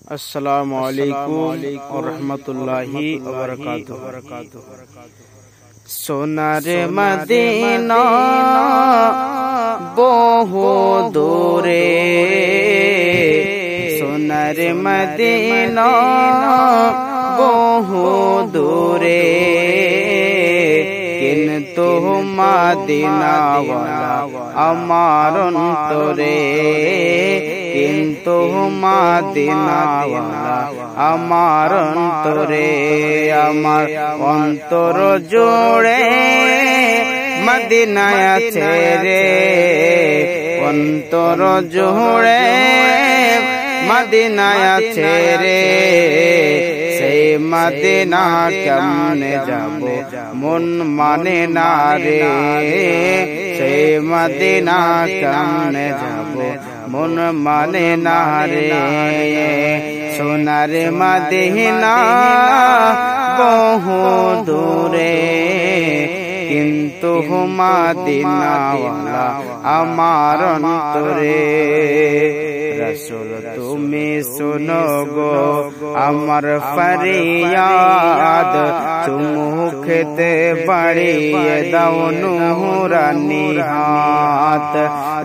अस्सलामु अलैकुम व रहमतुल्लाहि व बरकातुहू। सोनार मदीना बहु दूरे, सोनार मदीना बहु दूरे, किन्तु मदीना वाला आमार अंतरे, किन्तु मदीना वाला आमार अंतरे, आमार अंतर जोड़े मदीनाय आछे रे, अंतर जोड़े मदीनाय आछे रे, সেই মদিনা কেমনে যাব মন মানে না রে, সেই মদিনা কেমনে যাব মন মানে না রে। সোনার মদিনা বহু দূরে, কিন্তু মদিনাওয়ালা আমার অন্তরে। रसूल तुम्हें सुनो गो अमर फरियाद, चुमुखते बड़िए दाओ नूरानी हाथ।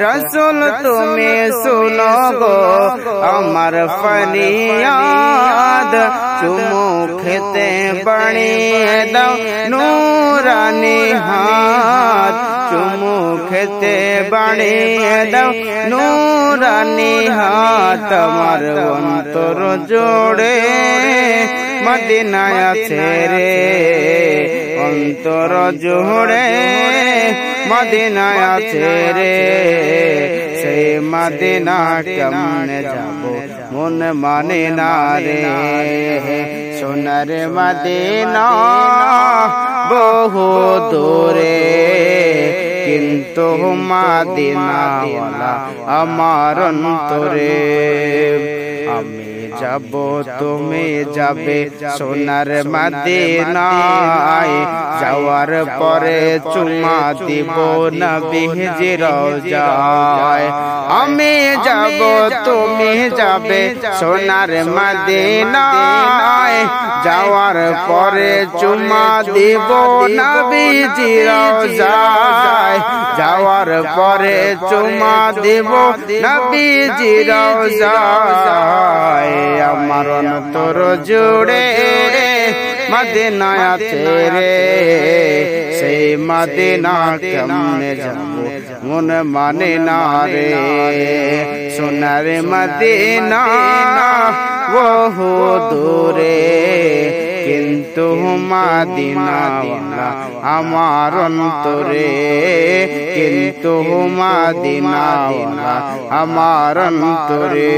रसूल तुम्हें सुनो गो अमर फरियाद, चुमुखते बड़िए दाओ नूरानी हाथ, चुमुखते बड़िए दाओ नूरानी हाथ। আমার অন্তর জোড়ে মদিনায় আছে রে, অন্তর জোড়ে মদিনায় আছে রে, সেই মদিনা কেমনে যাব মন মানে না রে। সোনার মদিনা বহু দূরে, কিন্তু মদিনাওয়ালা আমার অন্তরে। আমি যাব তুমি যাবে সোনার মদিনায়, যাওয়ার পরে চুমা দিব নবীজি রওজায়। আমি যাব তুমি যাবে সোনার মদিনায়, যাওয়ার পরে চুমা দিব নবীজি রওজায়, যাওয়ার পরে চুমা দিব নবীজি রওজায়। আমার অন্তর জুড়ে মদিনায় আছে রে, সেই মদিনা কেমনে যাব মন মানে না রে। সোনার মদিনা বহু দূরে, কিন্তু মদিনাওয়ালা আমার অন্তরে, কিন্তু মদিনাওয়ালা আমার অন্তরে।